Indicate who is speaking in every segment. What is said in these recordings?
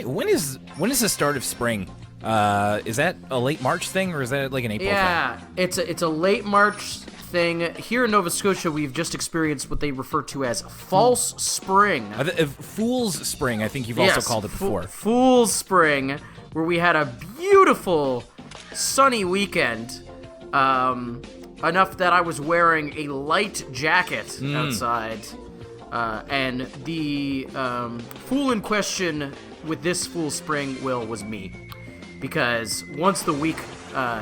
Speaker 1: when is the start of spring? Is that a late March thing, or is that like an April thing?
Speaker 2: Yeah, it's a late March thing. Here in Nova Scotia, we've just experienced what they refer to as false spring.
Speaker 1: Fool's Spring, I think you've also called it before.
Speaker 2: Fool's Spring, where we had a beautiful sunny weekend. Enough that I was wearing a light jacket outside. And the fool in question with this Fool's Spring, Will, was me. Because once the week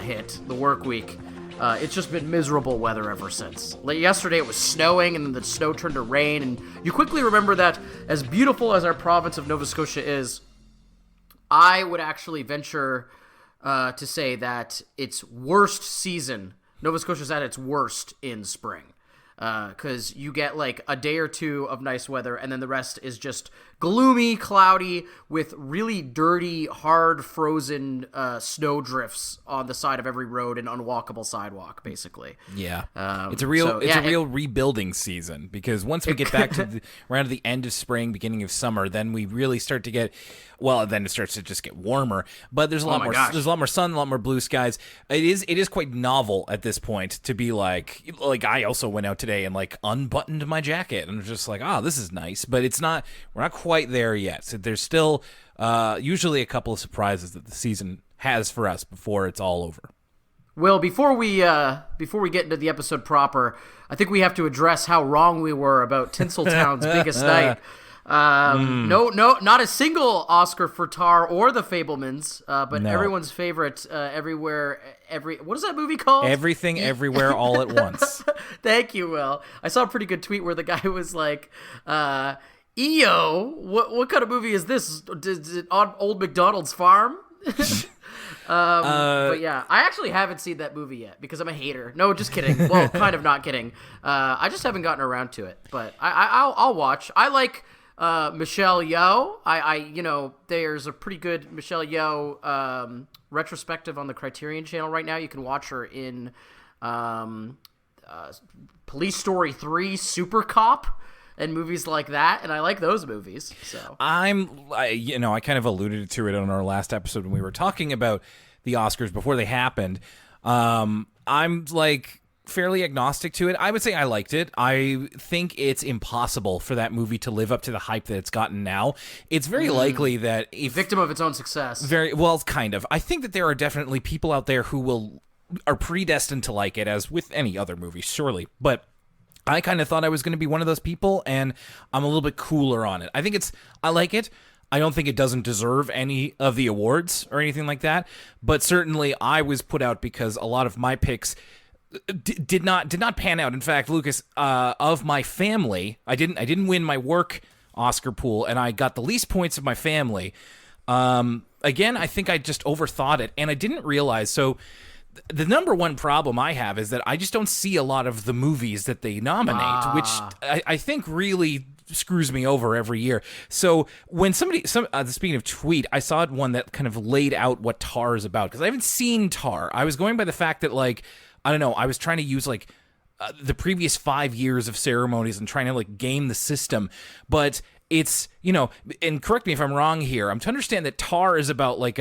Speaker 2: hit, the work week, it's just been miserable weather ever since. Like yesterday it was snowing, and then the snow turned to rain, and you quickly remember that as beautiful as our province of Nova Scotia is, I would actually venture to say that its worst season, Nova Scotia's at its worst in spring. Because you get like a day or two of nice weather, and then the rest is just gloomy, cloudy, with really dirty, hard, frozen snow drifts on the side of every road and unwalkable sidewalk, basically.
Speaker 1: Yeah, it's a real rebuilding season, because once we get back to around the end of spring, beginning of summer, then we really start to get. Well, then it starts to just get warmer, but there's a lot more. There's a lot more sun, a lot more blue skies. It is quite novel at this point to be like I also went out today and like unbuttoned my jacket and was just like, this is nice, but it's not. We're not quite there yet. So there's still usually a couple of surprises that the season has for us before it's all over.
Speaker 2: Well, before we get into the episode proper, I think we have to address how wrong we were about Tinseltown's biggest night. No, not a single Oscar for Tar or The Fabelmans, but everyone's favorite, what is that movie called?
Speaker 1: Everything, Everywhere, All at Once.
Speaker 2: Thank you, Will. I saw a pretty good tweet where the guy was like, EO, what kind of movie is this? Is it on Old MacDonald's farm? But yeah, I actually haven't seen that movie yet because I'm a hater. No, just kidding. Well, kind of not kidding. I just haven't gotten around to it, but I'll watch. I like Michelle Yeoh. There's a pretty good Michelle Yeoh retrospective on the Criterion Channel right now. You can watch her in Police Story 3, Super Cop, and movies like that, and I like those movies. So
Speaker 1: I kind of alluded to it on our last episode when we were talking about the Oscars before they happened. I'm like fairly agnostic to it. I would say I liked it. I think it's impossible for that movie to live up to the hype that it's gotten now. It's very likely that if
Speaker 2: victim of its own success.
Speaker 1: Very well, kind of. I think that there are definitely people out there who are predestined to like it, as with any other movie, surely. But I kind of thought I was going to be one of those people, and I'm a little bit cooler on it. I like it. I don't think it doesn't deserve any of the awards or anything like that, but certainly I was put out because a lot of my picks did not pan out. In fact, Lucas, of my family, I didn't win my work Oscar pool, and I got the least points of my family. Again, I think I just overthought it, and I didn't realize. So the number one problem I have is that I just don't see a lot of the movies that they nominate, which I think really screws me over every year. So when speaking of tweet, I saw one that kind of laid out what Tar is about, because I haven't seen Tar. I was going by the fact that, like, I don't know, I was trying to use like the previous 5 years of ceremonies and trying to like game the system, but it's, and correct me if I'm wrong here, I'm to understand that Tar is about like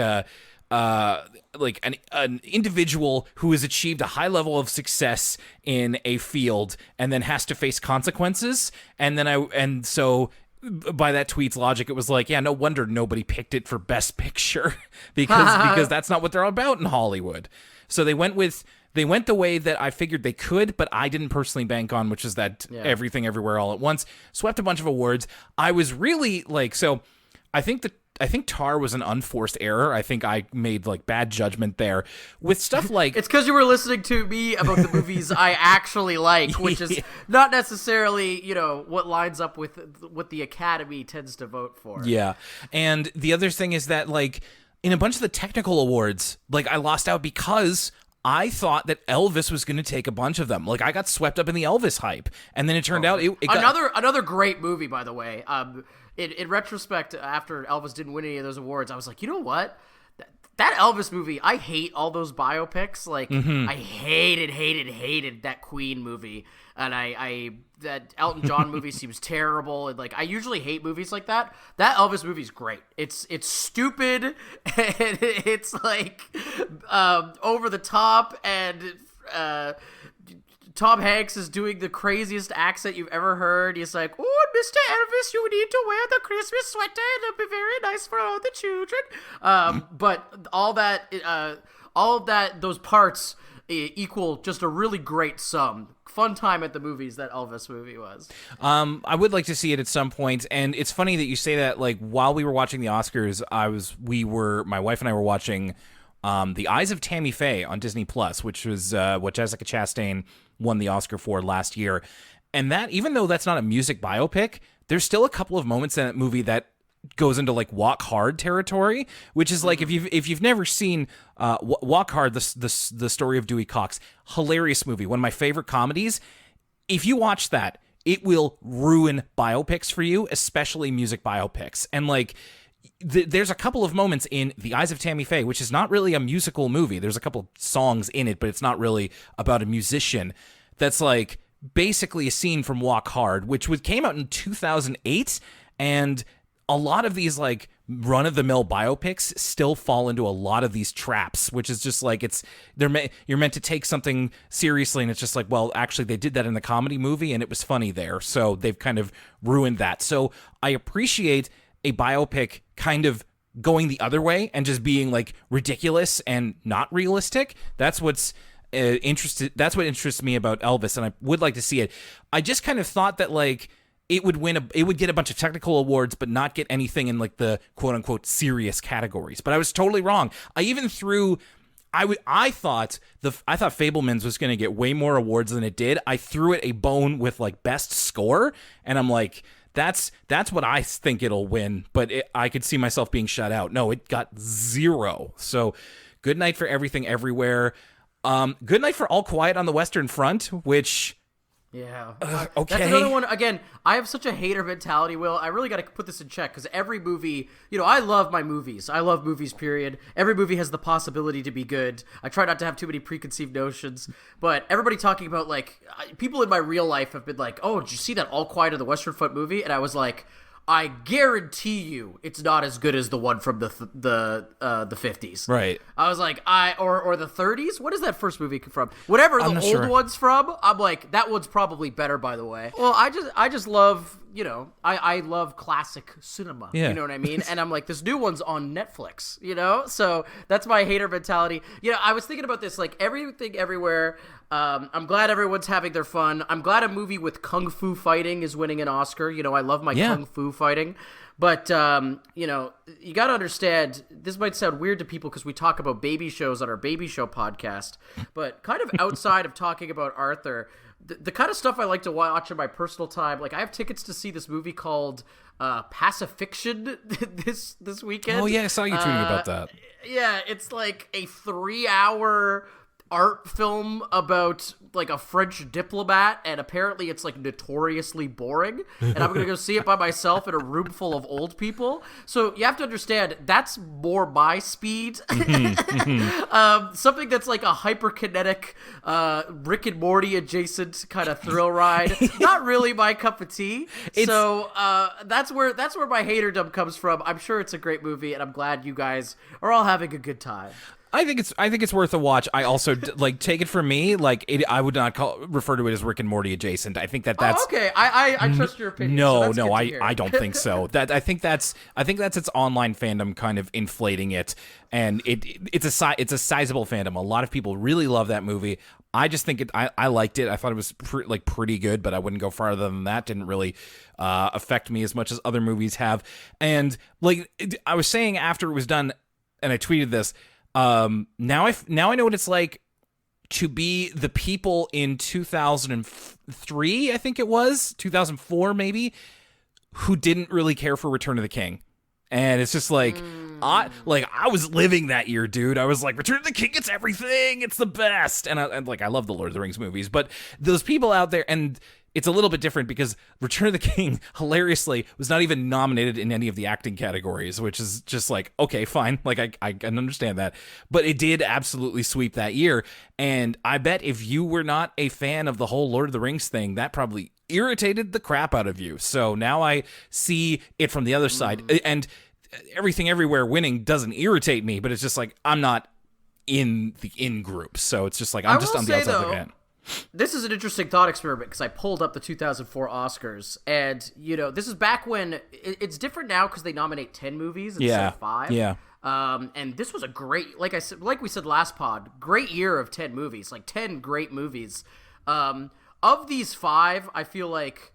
Speaker 1: an individual who has achieved a high level of success in a field and then has to face consequences. And so by that tweet's logic, it was like, yeah, no wonder nobody picked it for Best Picture because that's not what they're about in Hollywood. So they went the way that I figured they could, but I didn't personally bank on, which is that Everything, Everywhere, All at Once swept a bunch of awards. I was really like, so I think Tar was an unforced error. I think I made like bad judgment there with stuff like
Speaker 2: it's because you were listening to me about the movies I actually like, which is not necessarily what lines up with what the Academy tends to vote for.
Speaker 1: Yeah, and the other thing is that like in a bunch of the technical awards, like I lost out because I thought that Elvis was going to take a bunch of them. Like I got swept up in the Elvis hype, and then it turned out it got
Speaker 2: another great movie, by the way. In retrospect, after Elvis didn't win any of those awards, I was like, you know what? That Elvis movie, I hate all those biopics. Like, I hated that Queen movie. And that Elton John movie seems terrible. And, like, I usually hate movies like that. That Elvis movie's great. It's stupid, and it's, like, over the top, and Tom Hanks is doing the craziest accent you've ever heard. He's like, "Oh, Mr. Elvis, you need to wear the Christmas sweater. It'll be very nice for all the children." But all of that, those parts equal just a really great sum. Fun time at the movies that Elvis movie was.
Speaker 1: I would like to see it at some point, and it's funny that you say that. Like, while we were watching the Oscars, my wife and I were watching The Eyes of Tammy Faye on Disney Plus, which was what Jessica Chastain won the Oscar for last year. And that, even though that's not a music biopic, there's still a couple of moments in that movie that goes into like Walk Hard territory, which is like, if you've never seen Walk Hard, the story of Dewey Cox, hilarious movie, one of my favorite comedies. If you watch that, it will ruin biopics for you, especially music biopics. And like, there's a couple of moments in The Eyes of Tammy Faye, which is not really a musical movie. There's a couple of songs in it, but it's not really about a musician. That's like basically a scene from Walk Hard, which came out in 2008, and a lot of these like run-of-the-mill biopics still fall into a lot of these traps, which is just like, you're meant to take something seriously, and it's just like, well, actually they did that in the comedy movie and it was funny there, so they've kind of ruined that. So I appreciate a biopic kind of going the other way and just being like ridiculous and not realistic. That's what's that's what interests me about Elvis, and I would like to see it. I just kind of thought that like it would get a bunch of technical awards, but not get anything in like the quote unquote serious categories. But I was totally wrong. I even threw. I thought Fabelmans was going to get way more awards than it did. I threw it a bone with like best score, and I'm like, that's what I think it'll win. But I could see myself being shut out. No, it got 0. So, good night for Everything Everywhere. Good night for All Quiet on the Western Front, which.
Speaker 2: Yeah.
Speaker 1: Okay.
Speaker 2: That's another one. Again, I have such a hater mentality, Will. I really got to put this in check, because every movie, I love my movies. I love movies, period. Every movie has the possibility to be good. I try not to have too many preconceived notions. But everybody talking about, like, people in my real life have been like, "Oh, did you see that All Quiet on the Western Front movie?" And I was like, I guarantee you it's not as good as the one from the 50s.
Speaker 1: Right.
Speaker 2: I was like, or the 30s? What is that first movie from? Whatever the old one's from, I'm like, that one's probably better, by the way. Well, I just love, I love classic cinema.
Speaker 1: Yeah.
Speaker 2: You know what I mean? And I'm like, this new one's on Netflix, So that's my hater mentality. I was thinking about this, like, Everything Everywhere. I'm glad everyone's having their fun. I'm glad a movie with kung fu fighting is winning an Oscar. I love my kung fu fighting. But, you got to understand, this might sound weird to people because we talk about baby shows on our baby show podcast, but kind of outside of talking about Arthur, the kind of stuff I like to watch in my personal time, like I have tickets to see this movie called Pacifiction this weekend.
Speaker 1: Oh, yeah, I saw you tweeting about that.
Speaker 2: Yeah, it's like a 3-hour art film about like a French diplomat, and apparently it's like notoriously boring, and I'm gonna go see it by myself in a room full of old people. So you have to understand, that's more my speed. Something that's like a hyperkinetic Rick and Morty adjacent kind of thrill ride, not really my cup of tea. So that's where my haterdom comes from. I'm sure it's a great movie, and I'm glad you guys are all having a good time.
Speaker 1: I think it's worth a watch. I also like, take it from me, like I would not refer to it as Rick and Morty adjacent. I think that's
Speaker 2: okay. I trust your opinion.
Speaker 1: No, I don't think so. I think that's its online fandom kind of inflating it, and it's a sizable fandom. A lot of people really love that movie. I just think I liked it. I thought it was pretty good, but I wouldn't go farther than that. Didn't really affect me as much as other movies have. And like I was saying after it was done, and I tweeted this. Now I know what it's like to be the people in 2003, I think it was 2004, maybe, who didn't really care for Return of the King. And it's just like, I was living that year, dude. I was like, Return of the King, it's everything. It's the best. And I love the Lord of the Rings movies, but those people out there, and it's a little bit different because Return of the King, hilariously, was not even nominated in any of the acting categories, which is just like, okay, fine. Like, I can understand that. But it did absolutely sweep that year. And I bet if you were not a fan of the whole Lord of the Rings thing, that probably irritated the crap out of you. So now I see it from the other side. And Everything Everywhere winning doesn't irritate me, but it's just like, I'm not in the in-group. So it's just like, I'm just on the outside looking in.
Speaker 2: This is an interesting thought experiment because I pulled up the 2004 Oscars, and this is back when it's different now because they nominate 10 movies instead of 5.
Speaker 1: Yeah.
Speaker 2: And this was a great, like we said last pod, great year of 10 movies, like 10 great movies. Of these 5, I feel like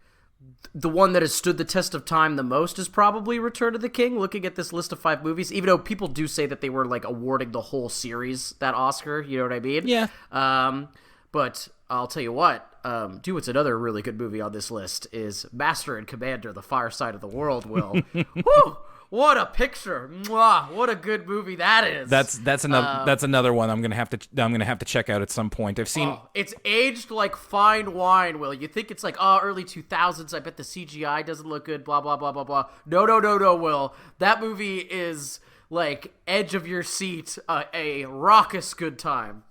Speaker 2: the one that has stood the test of time the most is probably Return of the King. Looking at this list of 5 movies, even though people do say that they were like awarding the whole series that Oscar, you know what I mean?
Speaker 1: Yeah.
Speaker 2: But I'll tell you what, what's another really good movie on this list is Master and Commander: The Far Side of the World, Will. Woo! What a picture! Mwah! What a good movie that is.
Speaker 1: That's another one I'm gonna have to check out at some point. I've seen
Speaker 2: it's aged like fine wine, Will. You think it's like early 2000s? I bet the CGI doesn't look good. Blah blah blah blah blah. No, Will. That movie is like edge of your seat, a raucous good time.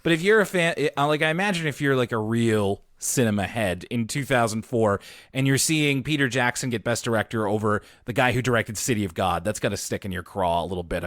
Speaker 1: But if you're a fan, like I imagine if you're like a real cinema head in 2004 and you're seeing Peter Jackson get Best Director over the guy who directed City of God, that's got to stick in your craw a little bit.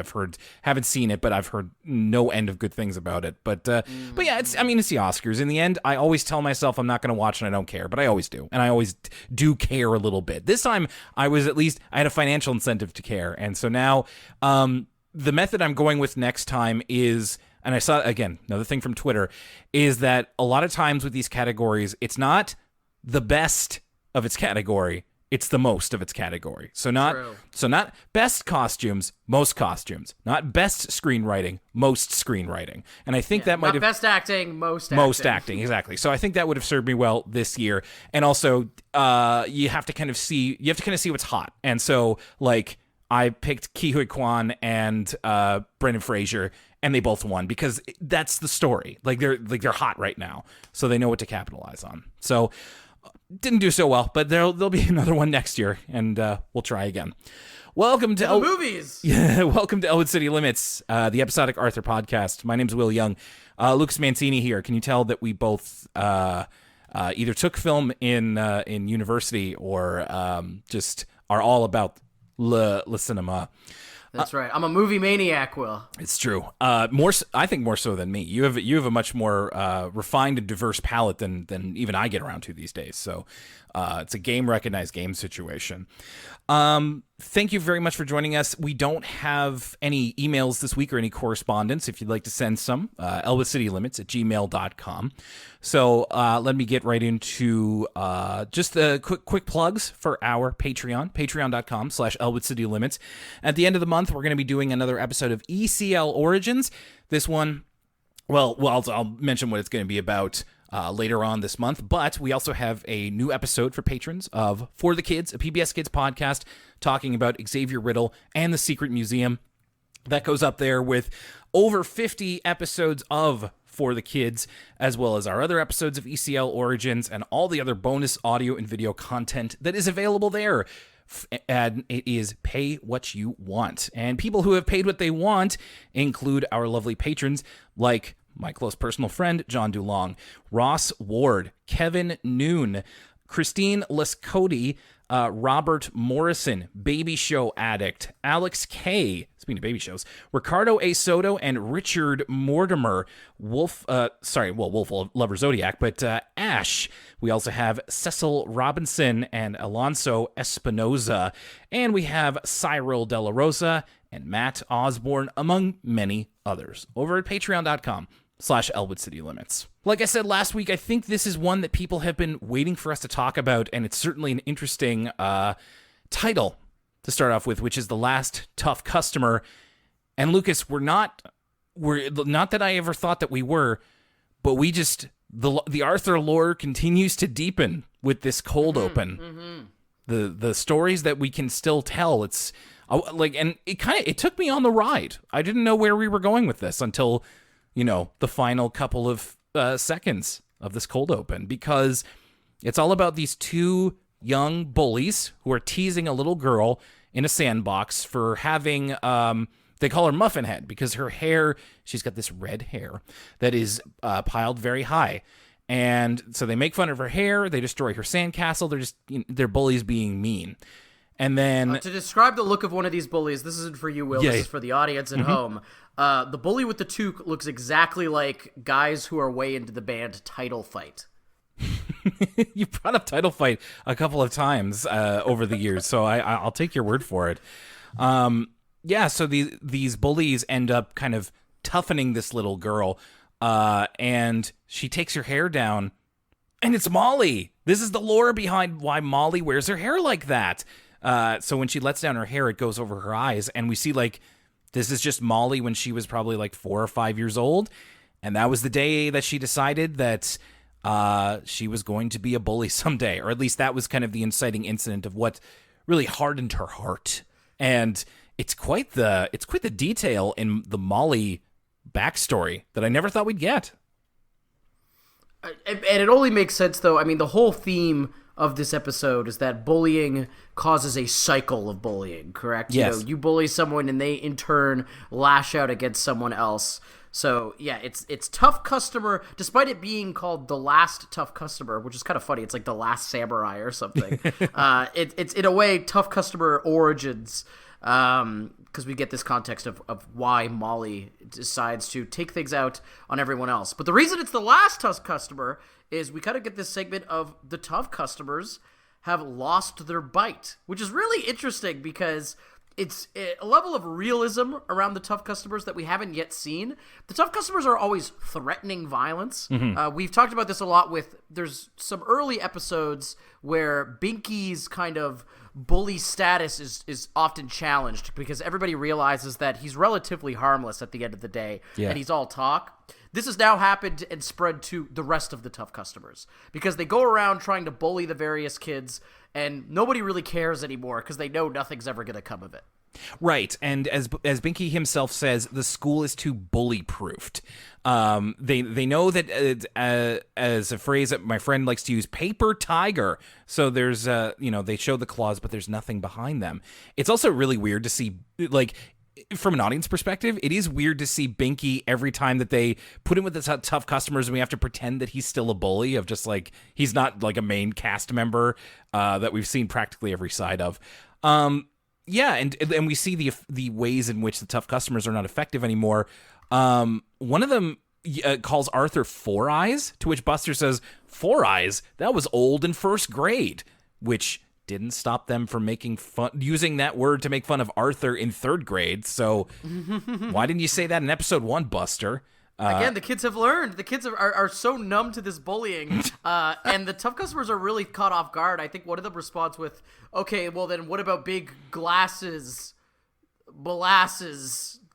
Speaker 1: Haven't seen it, but I've heard no end of good things about it. But yeah, it's the Oscars. In the end, I always tell myself I'm not going to watch and I don't care, but I always do. And I always do care a little bit. This time I had a financial incentive to care. And so now the method I'm going with next time is, and I saw, again, another thing from Twitter, is that a lot of times with these categories, it's not the best of its category, it's the most of its category. So not best costumes, most costumes. Not best screenwriting, most screenwriting. And I think that might have...
Speaker 2: best acting, most acting.
Speaker 1: Most acting, exactly. So I think that would have served me well this year. And also, you have to kind of see what's hot. And so, like, I picked Ke Huy Quan and Brendan Fraser, and they both won because that's the story. Like they're hot right now, so they know what to capitalize on. So didn't do so well, but there'll be another one next year, and we'll try again. Welcome to
Speaker 2: movies.
Speaker 1: Yeah, welcome to Elwood City Limits, the episodic Arthur podcast. My name's Will Young. Lucas Mancini here. Can you tell that we both either took film in university or just are all about le cinema?
Speaker 2: That's right. I'm a movie maniac, Will.
Speaker 1: It's true. I think more so than me. You have a much more refined and diverse palette than even I get around to these days. So it's a recognized game situation. Thank you very much for joining us. We don't have any emails this week or any correspondence. If you'd like to send some, elwoodcitylimits@gmail.com. So let me get right into just the quick plugs for our Patreon, patreon.com/elwoodcitylimits. At the end of the month, we're going to be doing another episode of ECL Origins. This one, well, I'll mention what it's going to be about later on this month, but we also have a new episode for patrons of For the Kids, a PBS Kids podcast talking about Xavier Riddle and the Secret Museum. That goes up there with over 50 episodes of For the Kids, as well as our other episodes of ECL Origins and all the other bonus audio and video content that is available there. And it is pay what you want. And people who have paid what they want include our lovely patrons like my close personal friend, John Dulong, Ross Ward, Kevin Noon, Christine Lescody, Robert Morrison, Baby Show Addict, Alex K, speaking of baby shows, Ricardo A. Soto, and Richard Mortimer, Wolf will Lover Zodiac, but Ash. We also have Cecil Robinson and Alonso Espinoza, and we have Cyril De La Rosa and Matt Osborne, among many others, over at patreon.com/Elwood City Limits. Like I said last week, I think this is one that people have been waiting for us to talk about, and it's certainly an interesting title to start off with, which is The Last Tough Customer. And Lucas, we're not that I ever thought that we were, but we just the Arthur lore continues to deepen with this cold open. The stories that we can still tell, it's like, and it took me on the ride. I didn't know where we were going with this until, the final couple of seconds of this cold open, because It's all about these two young bullies who are teasing a little girl in a sandbox for having, they call her Muffin Head because her hair, she's got this red hair that is piled very high. And so they make fun of her hair. They destroy her sandcastle. They're bullies being mean. And then
Speaker 2: to describe the look of one of these bullies, this isn't for you, Will. This is for the audience at home. The bully with the toque looks exactly like guys who are way into the band Title Fight.
Speaker 1: You brought up Title Fight a couple of times over the years, so I'll take your word for it. So these bullies end up kind of toughening this little girl, and she takes her hair down, and it's Molly. This is the lore behind why Molly wears her hair like that. So when she lets down her hair, it goes over her eyes, and we see, like, this is just Molly when she was probably, like, 4 or 5 years old, and that was the day that she decided that she was going to be a bully someday, or at least that was kind of the inciting incident of what really hardened her heart. And it's quite the detail in the Molly backstory that I never thought we'd get.
Speaker 2: And it only makes sense, though. I mean, the whole theme of this episode is that bullying causes a cycle of bullying, correct?
Speaker 1: Yes.
Speaker 2: You bully someone and they, in turn, lash out against someone else. So, yeah, it's Tough Customer, despite it being called The Last Tough Customer, which is kind of funny. It's like The Last Samurai or something. It's, in a way, Tough Customer Origins, because we get this context of why Molly decides to take things out on everyone else. But the reason it's The Last Tough Customer is we kind of get this segment of the tough customers have lost their bite, which is really interesting because it's a level of realism around the tough customers that we haven't yet seen. The tough customers are always threatening violence. We've talked about this a lot there's some early episodes where Binky's kind of bully status is often challenged because everybody realizes that he's relatively harmless at the end of the day, and he's all talk. This has now happened and spread to the rest of the tough customers because they go around trying to bully the various kids, and nobody really cares anymore because they know nothing's ever going to come of it.
Speaker 1: Right, and as Binky himself says, the school is too bully-proofed. They know that as a phrase that my friend likes to use, paper tiger. So there's they show the claws, but there's nothing behind them. It's also really weird to see, like, from an audience perspective, it is weird to see Binky every time that they put him with the tough customers and we have to pretend that he's still a bully, of just like he's not like a main cast member that we've seen practically every side of. And we see the ways in which the tough customers are not effective anymore. One of them calls Arthur Four Eyes, to which Buster says, "Four Eyes? That was old in first grade," which didn't stop them from using that word to make fun of Arthur in third grade. So why didn't you say that in episode 1, Buster?
Speaker 2: Again, the kids have learned. The kids are so numb to this bullying, and the tough customers are really caught off guard. I think one of them responds with, "Okay, well then what about big molasses,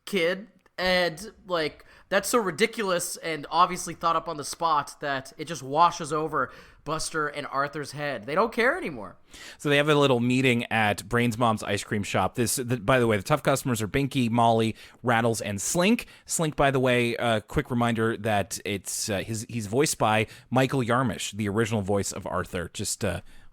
Speaker 2: kid?" And, like, that's so ridiculous and obviously thought up on the spot that it just washes over Buster and Arthur's head. They don't care anymore.
Speaker 1: So they have a little meeting at Brain's mom's ice cream shop. By the way, the tough customers are Binky, Molly, Rattles, and Slink. Slink, by the way, quick reminder that he's voiced by Michael Yarmish, the original voice of Arthur, just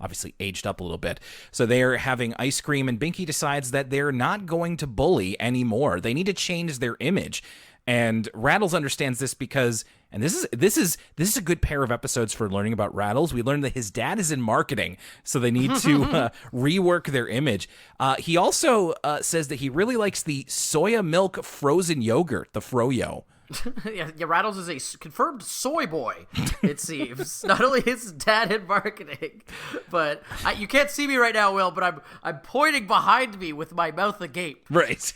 Speaker 1: obviously aged up a little bit. So they're having ice cream, and Binky decides that they're not going to bully anymore. They need to change their image. And Rattles understands this because, and this is a good pair of episodes for learning about Rattles. We learned that his dad is in marketing, so they need to rework their image. He also says that he really likes the soya milk frozen yogurt, the Froyo.
Speaker 2: yeah, Rattles is a confirmed soy boy, it seems. Not only his dad in marketing, but you can't see me right now, Will, but I'm pointing behind me with my mouth agape.
Speaker 1: Right.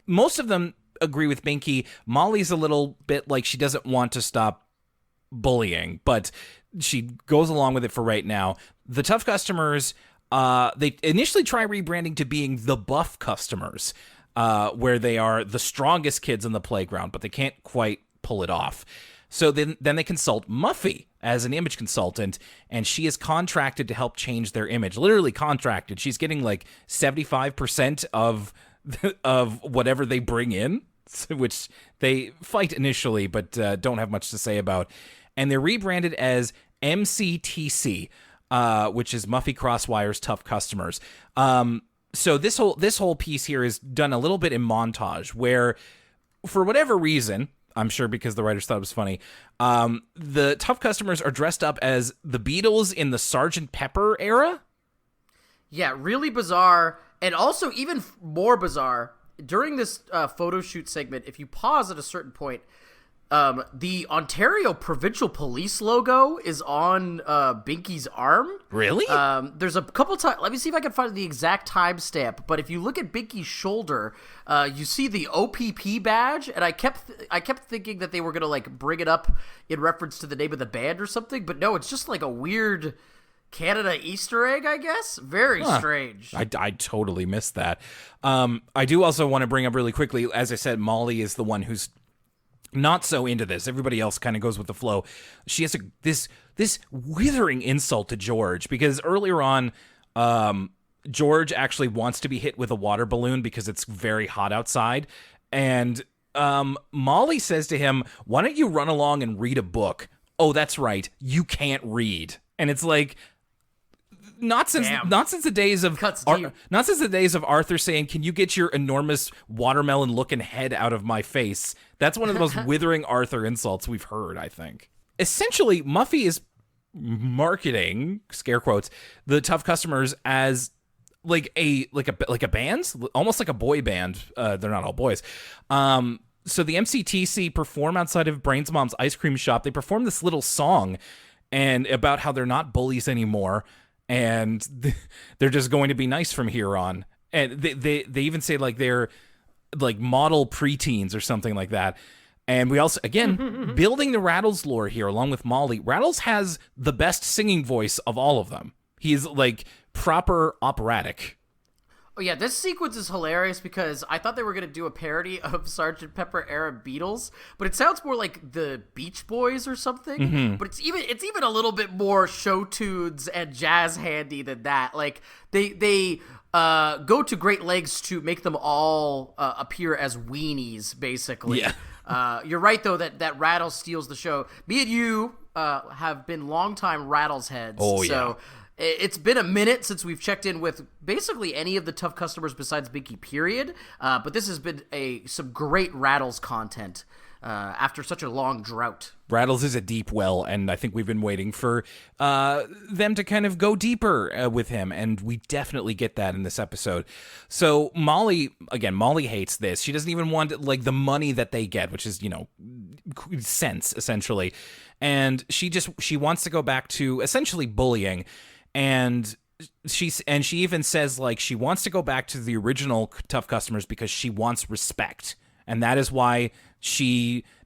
Speaker 1: Most of them agree with Binky. Molly's a little bit like she doesn't want to stop bullying, but she goes along with it for right now. The tough customers, they initially try rebranding to being the buff customers, where they are the strongest kids in the playground, but they can't quite pull it off. So then they consult Muffy as an image consultant, and she is contracted to help change their image. Literally contracted. She's getting like 75% of whatever they bring in, which they fight initially but don't have much to say about. And they're rebranded as MCTC, which is Muffy Crosswire's Tough Customers. So this whole piece here is done a little bit in montage where, for whatever reason, I'm sure because the writers thought it was funny, the Tough Customers are dressed up as the Beatles in the Sgt. Pepper era.
Speaker 2: Yeah, really bizarre. And also even more bizarre, during this photo shoot segment, if you pause at a certain point, the Ontario Provincial Police logo is on Binky's arm.
Speaker 1: Really?
Speaker 2: There's a couple times. Let me see if I can find the exact timestamp. But if you look at Binky's shoulder, you see the OPP badge, and I kept thinking that they were gonna like bring it up in reference to the name of the band or something. But no, it's just like a weird Canada Easter egg, I guess. Very strange.
Speaker 1: I totally missed that. I do also want to bring up really quickly, as I said, Molly is the one who's not so into this. Everybody else kind of goes with the flow. She has this withering insult to George, because earlier on, George actually wants to be hit with a water balloon because it's very hot outside. And Molly says to him, "Why don't you run along and read a book?" "Oh, that's right. You can't read." And it's like, not since the days of Arthur saying, "Can you get your enormous watermelon-looking head out of my face?" That's one of the most withering Arthur insults we've heard, I think. Essentially, Muffy is marketing, scare quotes, the Tough Customers as like a band, almost like a boy band. They're not all boys. So the MCTC perform outside of Brain's mom's ice cream shop. They perform this little song and about how they're not bullies anymore, and they're just going to be nice from here on. And they even say like they're like model preteens or something like that. And we also, again, building the Rattles lore here along with Molly. Rattles has the best singing voice of all of them. He's like proper operatic.
Speaker 2: Oh yeah, this sequence is hilarious because I thought they were going to do a parody of Sgt. Pepper era Beatles, but it sounds more like the Beach Boys or something. Mm-hmm. But it's even a little bit more show tunes and jazz handy than that. Like they go to great lengths to make them all appear as weenies, basically. Yeah. You're right though that Rattles steals the show. Me and you have been longtime Rattles heads.
Speaker 1: Oh yeah.
Speaker 2: So it's been a minute since we've checked in with basically any of the Tough Customers besides Binky, period. But this has been some great Rattles content after such a long drought.
Speaker 1: Rattles is a deep well, and I think we've been waiting for them to kind of go deeper with him, and we definitely get that in this episode. So Molly hates this. She doesn't even want like the money that they get, which is, cents essentially. And she wants to go back to essentially bullying. And she even says like she wants to go back to the original Tough Customers because she wants respect, and that is why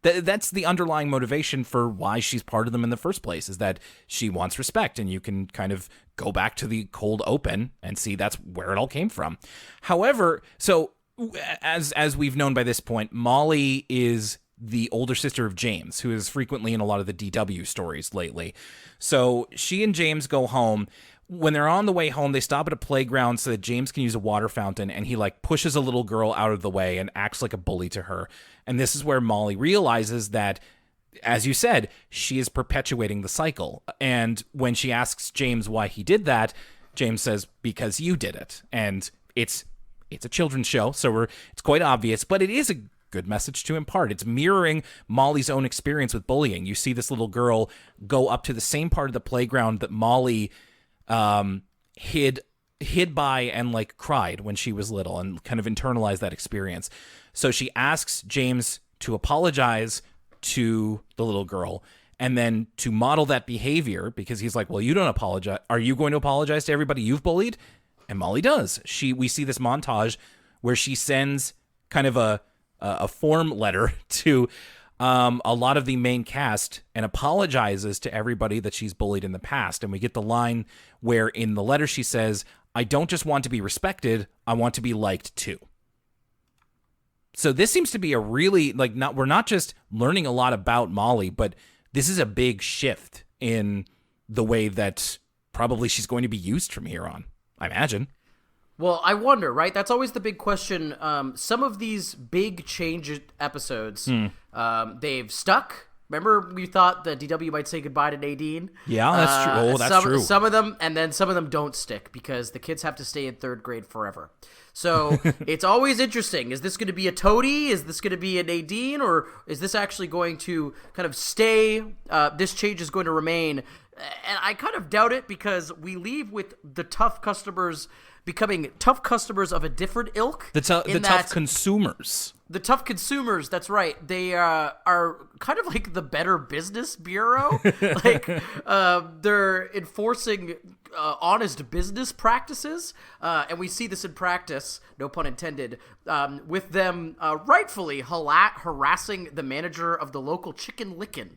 Speaker 1: that's the underlying motivation for why she's part of them in the first place, is that she wants respect. And you can kind of go back to the cold open and see that's where it all came from. However, so as we've known by this point, Molly is the older sister of James, who is frequently in a lot of the DW stories lately. So she and James go home. When they're on the way home, they stop at a playground so that James can use a water fountain, and he like pushes a little girl out of the way and acts like a bully to her. And this is where Molly realizes that, as you said, she is perpetuating the cycle. And when she asks James why he did that, James says, "Because you did it." And it's a children's show, so it's quite obvious, but it is a good message to impart. It's mirroring Molly's own experience with bullying. You see this little girl go up to the same part of the playground that Molly hid by and like cried when she was little, and kind of internalized that experience. So she asks James to apologize to the little girl, and then to model that behavior, because he's like, "Well, you don't apologize. Are you going to apologize to everybody you've bullied?" And Molly does. We see this montage where she sends kind of a form letter to a lot of the main cast and apologizes to everybody that she's bullied in the past. And we get the line where in the letter she says, "I don't just want to be respected, I want to be liked too." So this seems to be a really, we're not just learning a lot about Molly, but this is a big shift in the way that probably she's going to be used from here on, I imagine.
Speaker 2: Well, I wonder, right? That's always the big question. Some of these big change episodes, they've stuck. Remember, we thought that DW might say goodbye to Nadine?
Speaker 1: Yeah, that's true. Oh, that's true.
Speaker 2: Some of them, and then some of them don't stick because the kids have to stay in third grade forever. So it's always interesting. Is this going to be a Toadie? Is this going to be a Nadine? Or is this actually going to kind of stay? This change is going to remain. And I kind of doubt it because we leave with the tough customers becoming tough customers of a different ilk.
Speaker 1: The tough consumers.
Speaker 2: The tough consumers, that's right. They are kind of like the Better Business Bureau. They're enforcing honest business practices. And we see this in practice, no pun intended, with them rightfully harassing the manager of the local Chicken Licken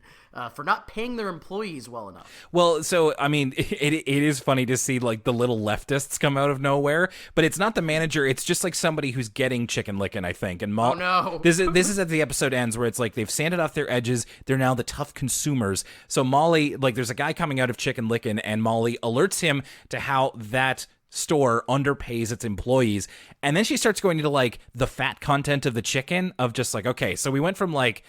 Speaker 2: for not paying their employees well enough.
Speaker 1: Well, so, I mean, it is funny to see, like, the little leftists come out of nowhere, but it's not the manager, it's just, like, somebody who's getting Chicken Licken, I think. And
Speaker 2: oh, no.
Speaker 1: This is as the episode ends, where it's like they've sanded off their edges, they're now the tough consumers. So Molly, like, there's a guy coming out of Chicken Licken, and Molly alerts him to how that store underpays its employees, and then she starts going into, like, the fat content of the chicken, of just, like, okay, so we went from, like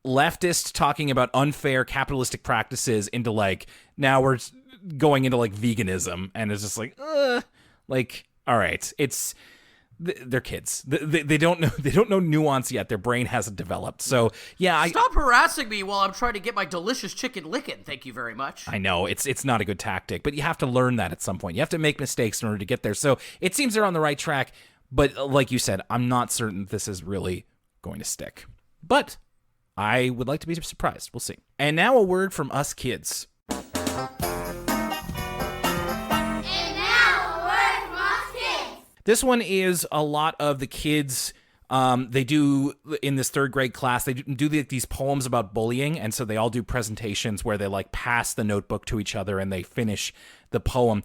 Speaker 1: leftist talking about unfair capitalistic practices into, like, now we're going into, like, veganism, and it's just like, all right, it's they're kids. They don't know nuance yet. Their brain hasn't developed. So yeah,
Speaker 2: stop harassing me while I'm trying to get my delicious Chicken Licken. Thank you very much.
Speaker 1: I know it's not a good tactic, but you have to learn that at some point. You have to make mistakes in order to get there. So it seems they're on the right track, but like you said, I'm not certain this is really going to stick. But I would like to be surprised. We'll see. And now a word from us kids. This one is a lot of the kids, they do, in this third grade class, they do these poems about bullying, and so they all do presentations where they, like, pass the notebook to each other and they finish the poem.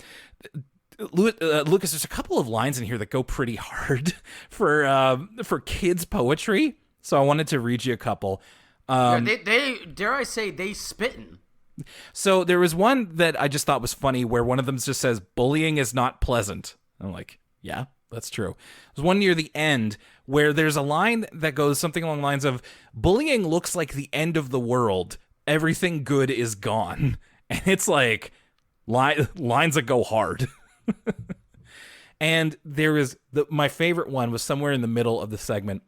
Speaker 1: Lucas, there's a couple of lines in here that go pretty hard for kids' poetry, so I wanted to read you a couple.
Speaker 2: They dare I say, they spittin'.
Speaker 1: So there was one that I just thought was funny where one of them just says, bullying is not pleasant. I'm like, yeah, that's true. There's one near the end where there's a line that goes something along the lines of, bullying looks like the end of the world. Everything good is gone. And it's like lines that go hard. And there is my favorite one was somewhere in the middle of the segment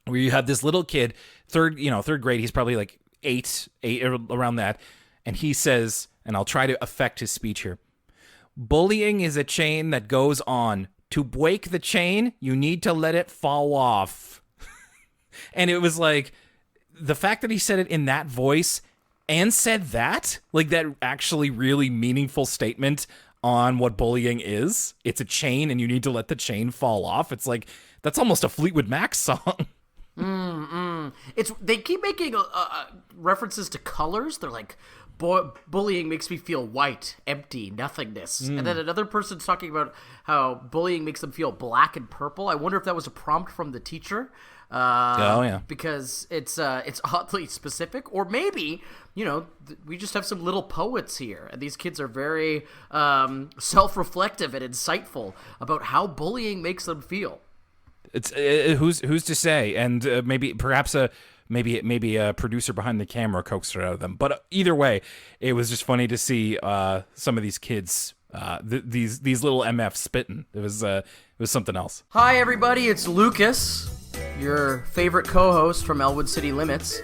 Speaker 1: where you have this little kid, third grade. He's probably like eight around that. And he says, and I'll try to affect his speech here. Bullying is a chain that goes on. To break the chain, you need to let it fall off. And it was like, the fact that he said it in that voice and said that, like, that actually really meaningful statement on what bullying is. It's a chain and you need to let the chain fall off. It's like, that's almost a Fleetwood Mac song.
Speaker 2: They keep making references to colors. They're like, bullying makes me feel white, empty, nothingness. And then another person's talking about how bullying makes them feel black and purple. I wonder if that was a prompt from the teacher. Because it's oddly specific. Or maybe, we just have some little poets here. And these kids are very self-reflective and insightful about how bullying makes them feel.
Speaker 1: It's who's to say? And perhaps a producer behind the camera coaxed it out of them. But either way, it was just funny to see some of these kids, these little MFs spitting. It was something else.
Speaker 2: Hi everybody, it's Lucas, your favorite co-host from Elwood City Limits.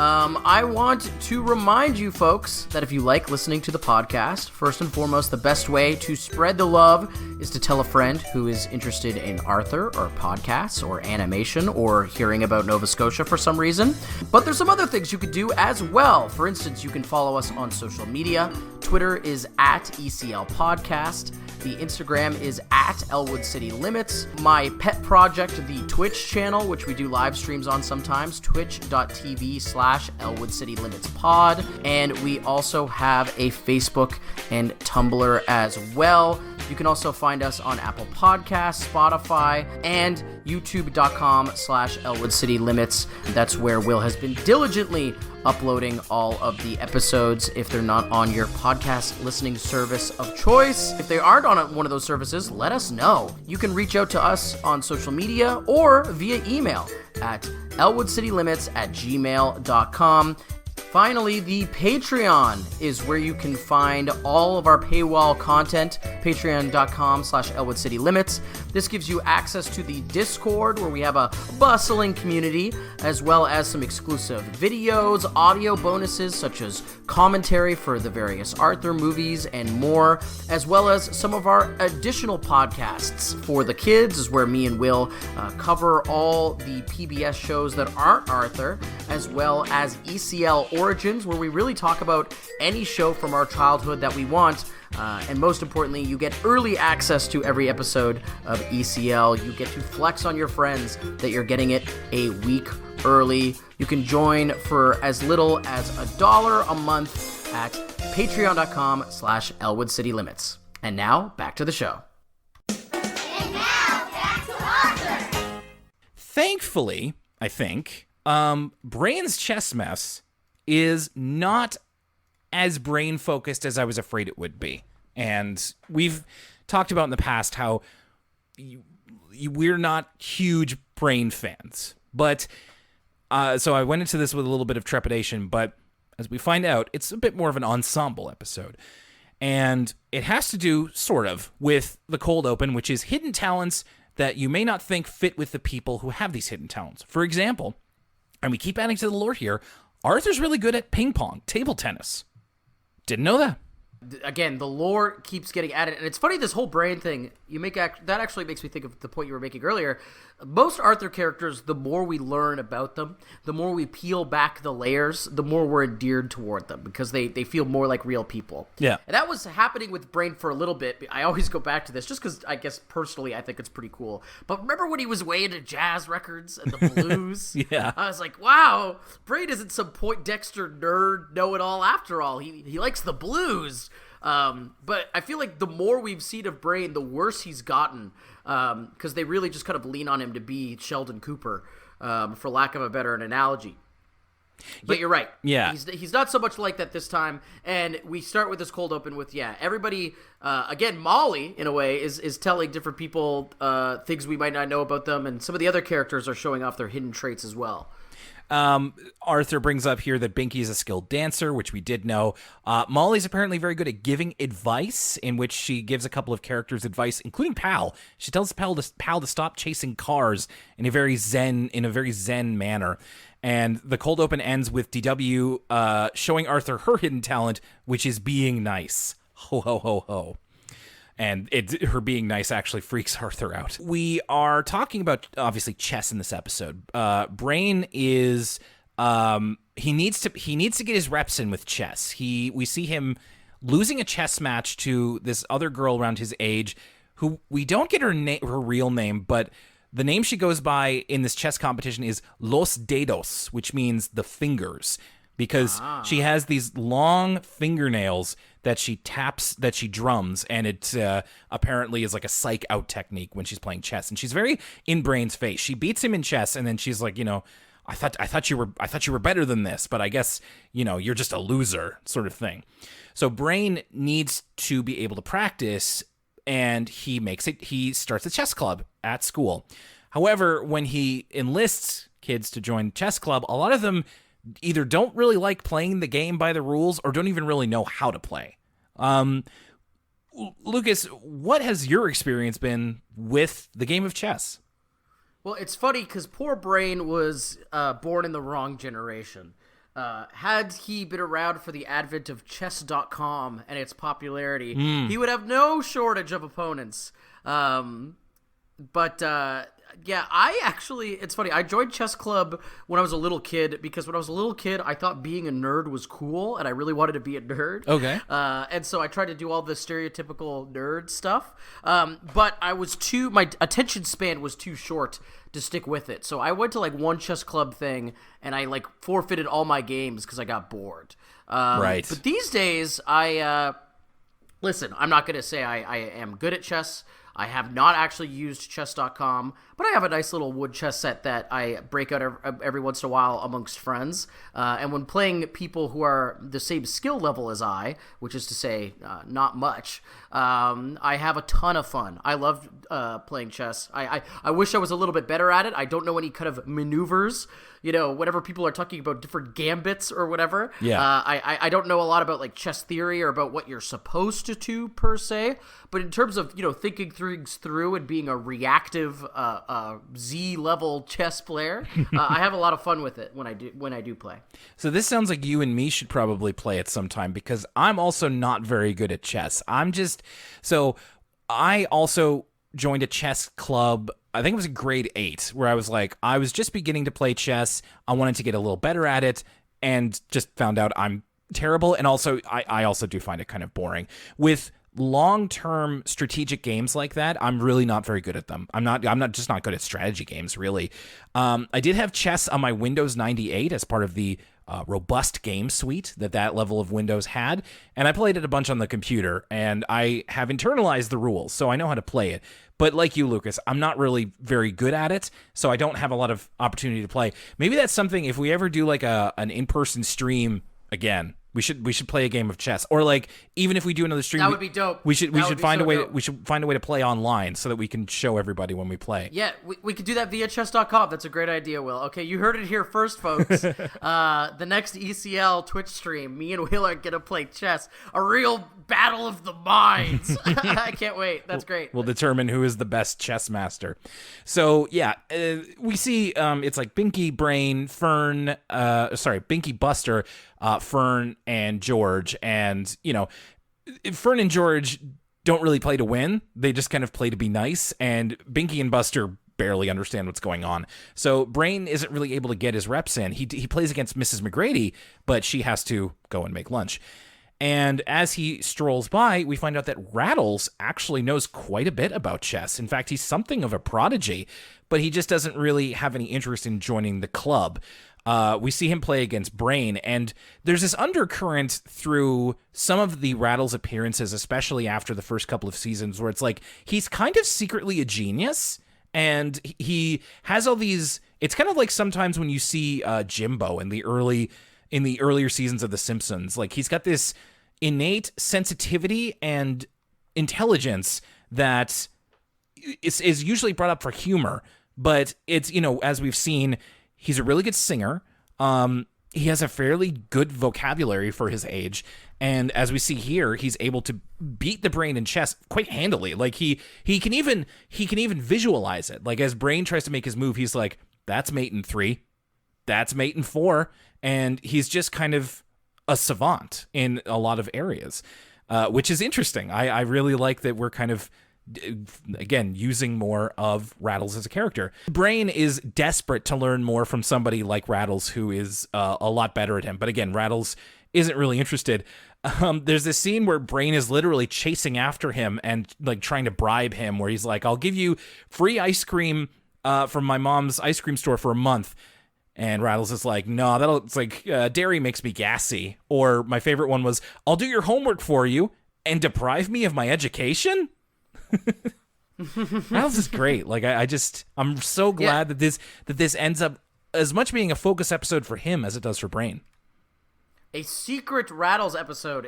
Speaker 2: I want to remind you folks that if you like listening to the podcast, first and foremost, the best way to spread the love is to tell a friend who is interested in Arthur or podcasts or animation or hearing about Nova Scotia for some reason. But there's some other things you could do as well. For instance, you can follow us on social media. Twitter is @ECL Podcast. The Instagram is @Elwood City Limits. My pet project, the Twitch channel, which we do live streams on sometimes, twitch.tv/Elwood City Limits Pod. And we also have a Facebook and Tumblr as well. You can also find us on Apple Podcasts, Spotify, and youtube.com/Elwood City Limits. That's where Will has been diligently uploading all of the episodes if they're not on your podcast listening service of choice. If they aren't on one of those services, let us know. You can reach out to us on social media or via email. at elwoodcitylimits@gmail.com. Finally, the Patreon is where you can find all of our paywall content, patreon.com/ElwoodCityLimits. This gives you access to the Discord, where we have a bustling community, as well as some exclusive videos, audio bonuses, such as commentary for the various Arthur movies and more, as well as some of our additional podcasts. For the kids is where me and Will cover all the PBS shows that aren't Arthur, as well as ECL Origins, where we really talk about any show from our childhood that we want. And most importantly, you get early access to every episode of ECL. You get to flex on your friends that you're getting it a week early. You can join for as little as $1 a month at patreon.com/ElwoodCityLimits. And now, back to the show.
Speaker 3: And now, back to Arthur.
Speaker 1: Thankfully, I think, Brain's chess mess is not as brain-focused as I was afraid it would be. And we've talked about in the past how we're not huge Brain fans. But, so I went into this with a little bit of trepidation, but as we find out, it's a bit more of an ensemble episode. And it has to do, sort of, with the cold open, which is hidden talents that you may not think fit with the people who have these hidden talents. For example, and we keep adding to the lore here, Arthur's really good at ping pong, table tennis. Didn't know that.
Speaker 2: Again, the lore keeps getting added, and it's funny, this whole brain thing, that actually makes me think of the point you were making earlier. Most Arthur characters, the more we learn about them, the more we peel back the layers, the more we're endeared toward them, because they feel more like real people.
Speaker 1: Yeah.
Speaker 2: And that was happening with Brain for a little bit. I always go back to this, just because I guess personally I think it's pretty cool. But remember when he was way into jazz records and the blues?
Speaker 1: Yeah.
Speaker 2: I was like, wow, Brain isn't some Poindexter nerd know-it-all after all. He likes the blues. But I feel like the more we've seen of Brain, the worse he's gotten, because they really just kind of lean on him to be Sheldon Cooper, for lack of a better analogy. But you're right.
Speaker 1: Yeah.
Speaker 2: He's not so much like that this time. And we start with this cold open with, everybody, again, Molly, in a way, is telling different people things we might not know about them, and some of the other characters are showing off their hidden traits as well.
Speaker 1: Arthur brings up here that Binky is a skilled dancer, which we did know. Molly's apparently very good at giving advice, in which she gives a couple of characters advice, including Pal. She tells Pal to stop chasing cars in a very zen manner. And the cold open ends with DW showing Arthur her hidden talent, which is being nice. Ho, ho, ho, ho. And her being nice actually freaks Arthur out. We are talking about, obviously, chess in this episode. Brain is he needs to get his reps in with chess. We see him losing a chess match to this other girl around his age, who we don't get her real name, but the name she goes by in this chess competition is Los Dedos, which means the fingers, because she has these long fingernails that she drums, and it apparently is like a psych out technique when she's playing chess. And she's very in Brain's face. She beats him in chess, and then she's like, I thought you were better than this, but I guess, you're just a loser, sort of thing. So Brain needs to be able to practice, and he starts a chess club at school. However, when he enlists kids to join chess club, a lot of them either don't really like playing the game by the rules or don't even really know how to play. Lucas, what has your experience been with the game of chess?
Speaker 2: Well, it's funny because poor Brain was born in the wrong generation. Had he been around for the advent of chess.com and its popularity, he would have no shortage of opponents. It's funny. I joined chess club when I was a little kid, because when I was a little kid, I thought being a nerd was cool, and I really wanted to be a nerd.
Speaker 1: Okay.
Speaker 2: And so I tried to do all the stereotypical nerd stuff. But my attention span was too short to stick with it. So I went to one chess club thing, and I forfeited all my games because I got bored.
Speaker 1: Right.
Speaker 2: But these days, listen, I'm not going to say I am good at chess. I have not actually used chess.com, but I have a nice little wood chess set that I break out every once in a while amongst friends. And when playing people who are the same skill level as I, which is to say, not much, I have a ton of fun. I love playing chess. I wish I was a little bit better at it. I don't know any kind of maneuvers. Whenever people are talking about different gambits or whatever, I don't know a lot about like chess theory or about what you're supposed to per se. But in terms of thinking things through and being a reactive Z level chess player, I have a lot of fun with it when I do play.
Speaker 1: So this sounds like you and me should probably play it sometime, because I'm also not very good at chess. I also joined a chess club. I think it was in grade 8, where I was just beginning to play chess. I wanted to get a little better at it, and just found out I'm terrible. And also, I also do find it kind of boring. With long-term strategic games like that, I'm really not very good at them. I'm not good at strategy games, really. I did have chess on my Windows 98 as part of the robust game suite that level of Windows had, and I played it a bunch on the computer, and I have internalized the rules, so I know how to play it. But like you, Lucas, I'm not really very good at it, so I don't have a lot of opportunity to play. Maybe that's something, if we ever do like an in-person stream again, we should play a game of chess, or like even if we do another stream,
Speaker 2: that would be dope.
Speaker 1: We should find a way. We should find a way to play online so that we can show everybody when we play.
Speaker 2: Yeah, we could do that via chess.com. That's a great idea, Will. Okay, you heard it here first, folks. The next ECL Twitch stream, me and Will are gonna play chess. A real battle of the minds. I can't wait. That's great.
Speaker 1: We'll determine who is the best chess master. So yeah, we see it's like Binky, Brain, Binky, Buster, Fern, and George. And Fern and George don't really play to win. They just kind of play to be nice. And Binky and Buster barely understand what's going on. So Brain isn't really able to get his reps in. He plays against Mrs. McGrady, but she has to go and make lunch. And as he strolls by, we find out that Rattles actually knows quite a bit about chess. In fact, he's something of a prodigy, but he just doesn't really have any interest in joining the club. We see him play against Brain, and there's this undercurrent through some of the Rattles appearances, especially after the first couple of seasons, where it's like he's kind of secretly a genius, and he has all these... It's kind of like sometimes when you see Jimbo in the earlier seasons of The Simpsons. Like, he's got this innate sensitivity and intelligence that is usually brought up for humor, but it's, as we've seen, he's a really good singer. He has a fairly good vocabulary for his age, and as we see here, he's able to beat the Brain in chess quite handily. Like, he can even visualize it. Like, as Brain tries to make his move, he's like, "That's mate in 3, that's mate in 4." And he's just kind of a savant in a lot of areas, which is interesting. I really like that we're kind of, again, using more of Rattles as a character. Brain is desperate to learn more from somebody like Rattles, who is a lot better at him. But again, Rattles isn't really interested. There's this scene where Brain is literally chasing after him and like trying to bribe him, where he's like, "I'll give you free ice cream from my mom's ice cream store for a month." And Rattles is like, "No, it's like dairy makes me gassy." Or my favorite one was, "I'll do your homework for you and deprive me of my education." Rattles is great. Like, I'm so glad that this ends up as much being a focus episode for him as it does for Brain.
Speaker 2: A secret Rattles episode.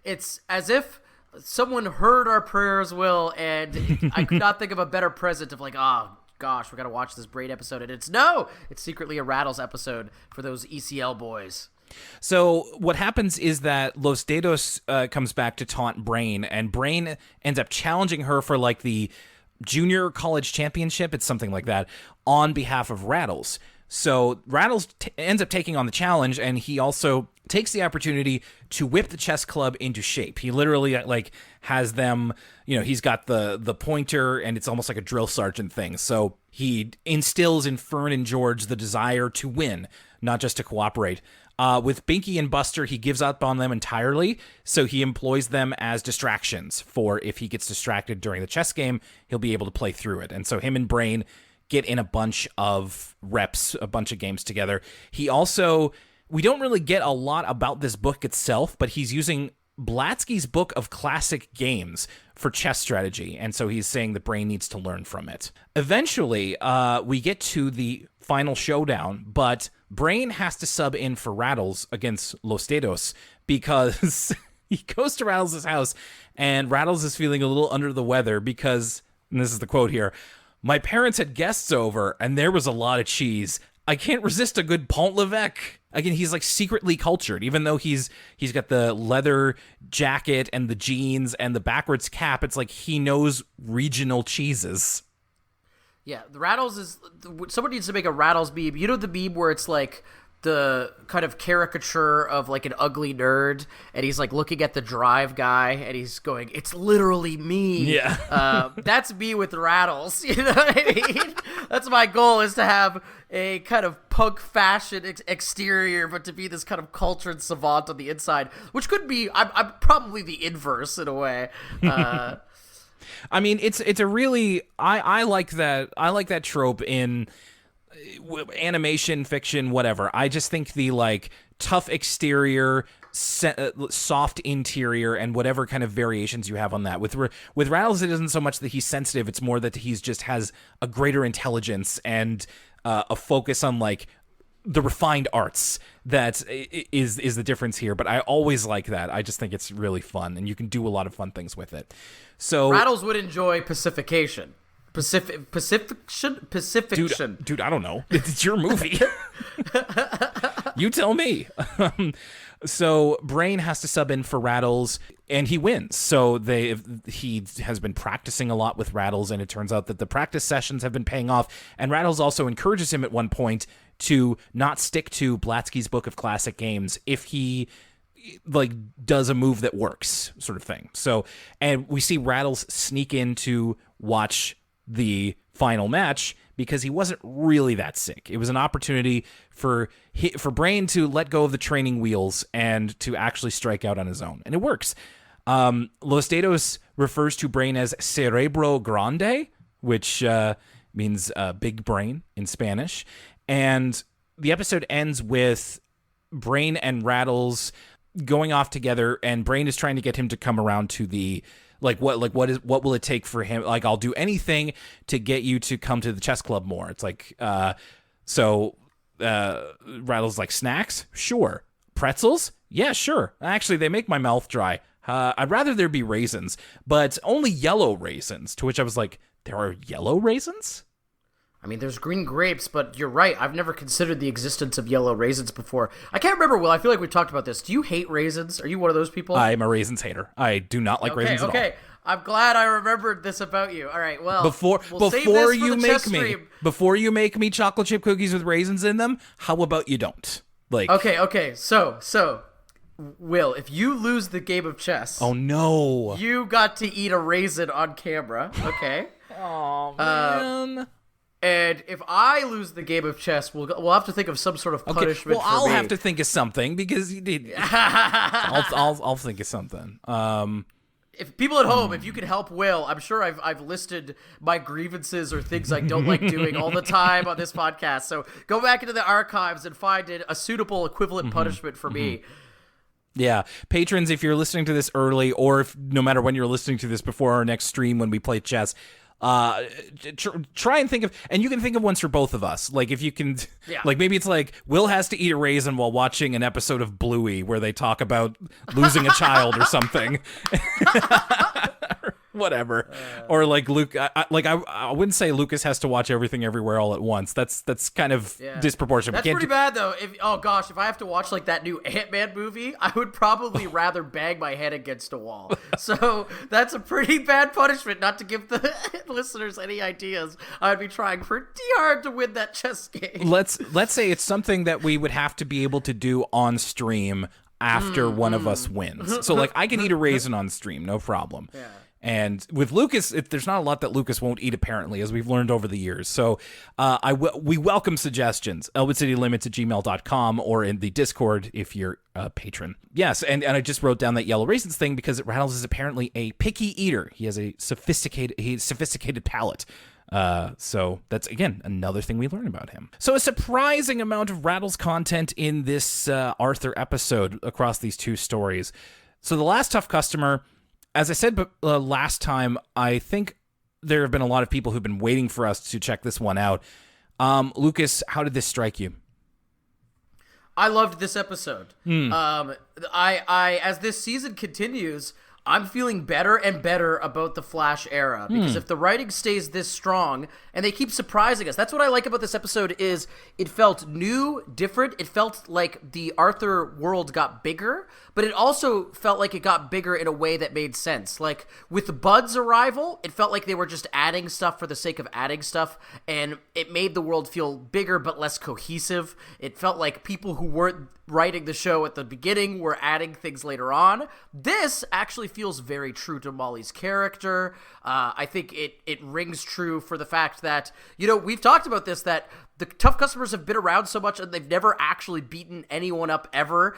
Speaker 2: It's as if someone heard our prayers, Will, and I could not think of a better present of like, gosh, we gotta watch this Brain episode, and it's secretly a Rattles episode for those ECL boys.
Speaker 1: So what happens is that Los Dedos comes back to taunt Brain, and Brain ends up challenging her for like the junior college championship. It's something like that, on behalf of Rattles. So Rattles ends up taking on the challenge, and he also takes the opportunity to whip the chess club into shape. He literally like has them, he's got the pointer, and it's almost like a drill sergeant thing. So he instills in Fern and George the desire to win, not just to cooperate. With Binky and Buster, he gives up on them entirely, so he employs them as distractions for if he gets distracted during the chess game, he'll be able to play through it. And so him and Brain get in a bunch of reps, a bunch of games together. He also, we don't really get a lot about this book itself, but he's using Blatsky's book of classic games for chess strategy, and so he's saying that Brain needs to learn from it. Eventually, we get to the final showdown, but Brain has to sub in for Rattles against Los Dedos because he goes to Rattles' house, and Rattles is feeling a little under the weather because, and this is the quote here, "My parents had guests over, and there was a lot of cheese. I can't resist a good Pont l'Evêque." Again, he's like secretly cultured, even though he's got the leather jacket and the jeans and the backwards cap. It's like he knows regional cheeses.
Speaker 2: Yeah, the Rattles is... Someone needs to make a Rattles meme. You know the meme where it's like the kind of caricature of like an ugly nerd, and he's like looking at the drive guy, and he's going, "It's literally me."
Speaker 1: Yeah.
Speaker 2: That's me with Rattles. You know what I mean? That's my goal, is to have a kind of punk fashion exterior, but to be this kind of cultured savant on the inside, which could be... I'm probably the inverse in a way.
Speaker 1: I mean, it's a really... I like that. I like that trope in animation, fiction, whatever. I just think the like tough exterior, soft interior, and whatever kind of variations you have on that. With Rattles, it isn't so much that he's sensitive; it's more that he's just has a greater intelligence and a focus on like the refined arts. That is the difference here. But I always like that. I just think it's really fun, and you can do a lot of fun things with it. So
Speaker 2: Rattles would enjoy pacification. Pacification?
Speaker 1: Dude, I don't know. It's your movie. You tell me. So Brain has to sub in for Rattles, and he wins. So he has been practicing a lot with Rattles, and it turns out that the practice sessions have been paying off. And Rattles also encourages him at one point to not stick to Blatsky's book of classic games if he like does a move that works, sort of thing. So, and we see Rattles sneak in to watch the final match because he wasn't really that sick. It was an opportunity for Brain to let go of the training wheels and to actually strike out on his own, and it works. Los Dedos refers to Brain as Cerebro Grande, which means big brain in Spanish, and the episode ends with Brain and Rattles going off together, and Brain is trying to get him to come around to the what will it take for him? Like, I'll do anything to get you to come to the chess club more. It's like, Rattles like, snacks? Sure. Pretzels? Yeah, sure. Actually, they make my mouth dry. I'd rather there be raisins, but only yellow raisins. To which I was like, there are yellow raisins?
Speaker 2: I mean, there's green grapes, but you're right. I've never considered the existence of yellow raisins before. I can't remember, Will. I feel like we talked about this. Do you hate raisins? Are you one of those people?
Speaker 1: I'm a raisins hater. I do not like raisins at all.
Speaker 2: Okay, I'm glad I remembered this about you. All right, well,
Speaker 1: before you make me chocolate chip cookies with raisins in them, how about you don't? Like,
Speaker 2: okay. So, Will, if you lose the game of chess,
Speaker 1: oh no,
Speaker 2: you got to eat a raisin on camera. Okay.
Speaker 1: Oh man.
Speaker 2: And if I lose the game of chess, we'll have to think of some sort of punishment.
Speaker 1: Well, I'll have to think of something because you did. I'll think of something.
Speaker 2: If people at home, if you could help Will, I'm sure I've listed my grievances or things I don't like doing all the time on this podcast. So go back into the archives and find a suitable equivalent punishment for me.
Speaker 1: Yeah, patrons, if you're listening to this early, or if no matter when you're listening to this before our next stream when we play chess, try and think of, and you can think of ones for both of us. Like, if you can, like, maybe it's like Will has to eat a raisin while watching an episode of Bluey where they talk about losing a child or something. Whatever. Or like Luke, I wouldn't say Lucas has to watch Everything Everywhere All at Once. That's kind of disproportionate.
Speaker 2: That's pretty bad though. If I have to watch like that new Ant-Man movie, I would probably rather bang my head against a wall. So that's a pretty bad punishment. Not to give the listeners any ideas, I'd be trying pretty hard to win that chess game.
Speaker 1: Let's say it's something that we would have to be able to do on stream after one of us wins. So like, I can eat a raisin on stream, no problem. Yeah. And with Lucas, there's not a lot that Lucas won't eat, apparently, as we've learned over the years. So we welcome suggestions. ElwoodCityLimits@gmail.com or in the Discord if you're a patron. Yes, and I just wrote down that yellow raisins thing because Rattles is apparently a picky eater. He has a sophisticated palate. So that's, again, another thing we learn about him. So a surprising amount of Rattles content in this Arthur episode across these two stories. So the last tough customer, as I said last time, I think there have been a lot of people who've been waiting for us to check this one out. Lucas, how did this strike you?
Speaker 2: I loved this episode. I as this season continues, I'm feeling better and better about the Flash era, because if the writing stays this strong and they keep surprising us, that's what I like about this episode. Is it felt new, different. It felt like the Arthur world got bigger, but it also felt like it got bigger in a way that made sense. Like with Bud's arrival, it felt like they were just adding stuff for the sake of adding stuff, and it made the world feel bigger but less cohesive. It felt like people who weren't writing the show at the beginning were adding things later on. This actually feels very true to Molly's character. I think it rings true for the fact that, we've talked about this, that the tough customers have been around so much and they've never actually beaten anyone up ever.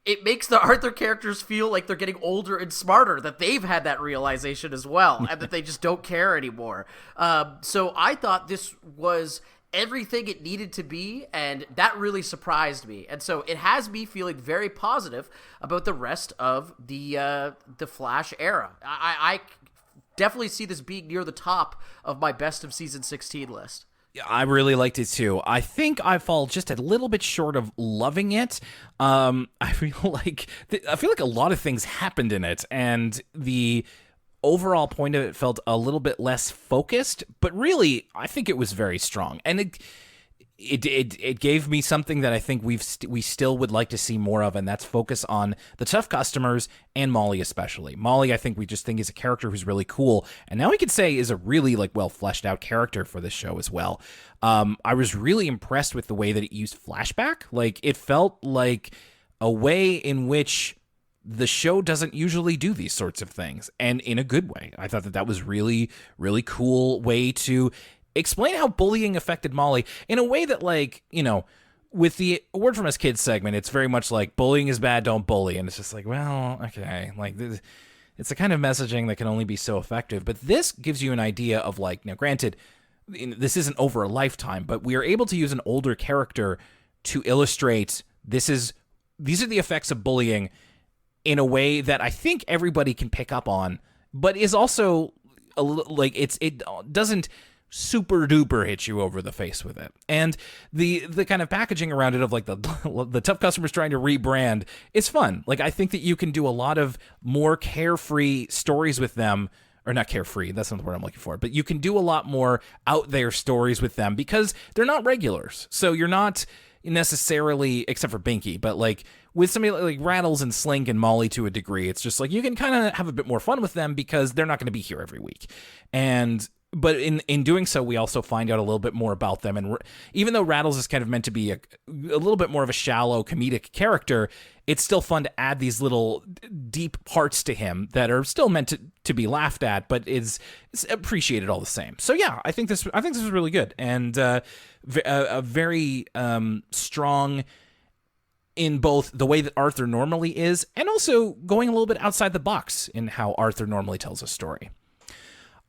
Speaker 2: It makes the Arthur characters feel like they're getting older and smarter, that they've had that realization as well, and that they just don't care anymore. So I thought this was everything it needed to be, and that really surprised me. And so it has me feeling very positive about the rest of the Flash era. I definitely see this being near the top of my best of season 16 list.
Speaker 1: I really liked it too. I think I fall just a little bit short of loving it. I feel like a lot of things happened in it, and the overall point of it felt a little bit less focused, but really I think it was very strong, and it gave me something that I think we still would like to see more of, and that's focus on the tough customers and Molly especially. Molly, I think we just think is a character who's really cool, and now we could say is a really well fleshed out character for this show as well. I was really impressed with the way that it used flashback. Like, it felt like a way in which the show doesn't usually do these sorts of things, and in a good way. I thought that was really, really cool way to explain how bullying affected Molly in a way that, with the Word From Us Kids segment, it's very much like bullying is bad, don't bully. And it's just like, well, okay. It's the kind of messaging that can only be so effective. But this gives you an idea of now granted, this isn't over a lifetime, but we are able to use an older character to illustrate these are the effects of bullying in a way that I think everybody can pick up on, but is also a little it doesn't super duper hit you over the face with it. And the kind of packaging around it of the tough customers trying to rebrand is fun. I think that you can do a lot of more carefree stories with them, or not carefree, that's not the word I'm looking for, but you can do a lot more out there stories with them because they're not regulars. So you're not necessarily, except for Binky, but with somebody like Rattles and Slink and Molly to a degree, it's just you can kind of have a bit more fun with them because they're not going to be here every week. But in doing so, we also find out a little bit more about them. And even though Rattles is kind of meant to be a little bit more of a shallow comedic character, it's still fun to add these little deep parts to him that are still meant to be laughed at, but it's appreciated all the same. So yeah, I think this was really good, and a very strong in both the way that Arthur normally is, and also going a little bit outside the box in how Arthur normally tells a story.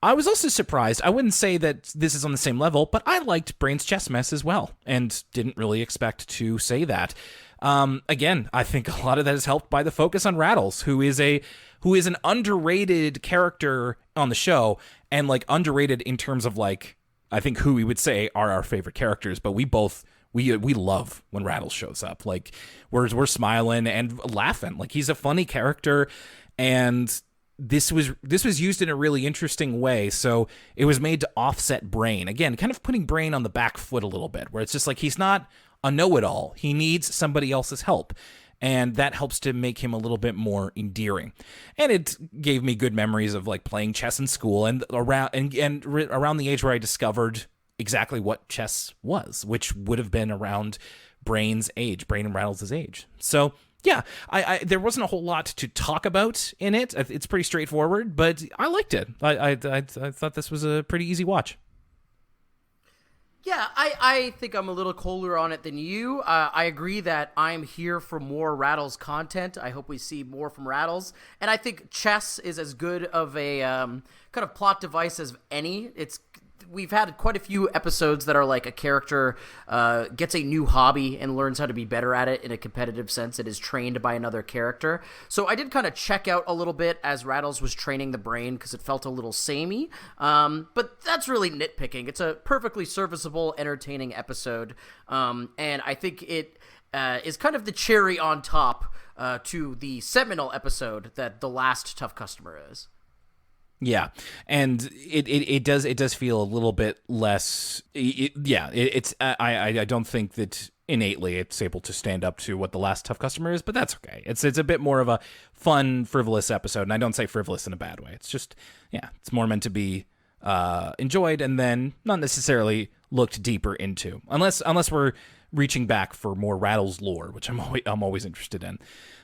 Speaker 1: I was also surprised. I wouldn't say that this is on the same level, but I liked Brain's chess mess as well, and didn't really expect to say that. Again, I think a lot of that is helped by the focus on Rattles, who is an underrated character on the show, and underrated in terms of I think who we would say are our favorite characters, but we love when Rattles shows up. We're smiling and laughing. He's a funny character, and this was used in a really interesting way. So it was made to offset Brain. Again, kind of putting Brain on the back foot a little bit, where it's just he's not a know-it-all. He needs somebody else's help. And that helps to make him a little bit more endearing. And it gave me good memories of playing chess in school and around the age where I discovered exactly what chess was, which would have been around Brain and Rattles' age. So yeah, I there wasn't a whole lot to talk about in it. It's pretty straightforward, but I liked it. I thought this was a pretty easy watch.
Speaker 2: Yeah, I think I'm a little colder on it than you. I agree that I'm here for more Rattles content. I hope we see more from Rattles. And I think chess is as good of a kind of plot device as any. It's we've had quite a few episodes that are like a character gets a new hobby and learns how to be better at it in a competitive sense. It is trained by another character. So I did kind of check out a little bit as Rattles was training the brain because it felt a little samey. But that's really nitpicking. It's a perfectly serviceable, entertaining episode. And I think it is kind of the cherry on top to the seminal episode that The Last Tough Customer is.
Speaker 1: Yeah, and it does feel a little bit less. I don't think that innately it's able to stand up to what The Last Tough Customer is, but that's okay. It's a bit more of a fun, frivolous episode, and I don't say frivolous in a bad way. It's just it's more meant to be enjoyed and then not necessarily looked deeper into, unless we're reaching back for more Rattles lore, which I'm always interested in.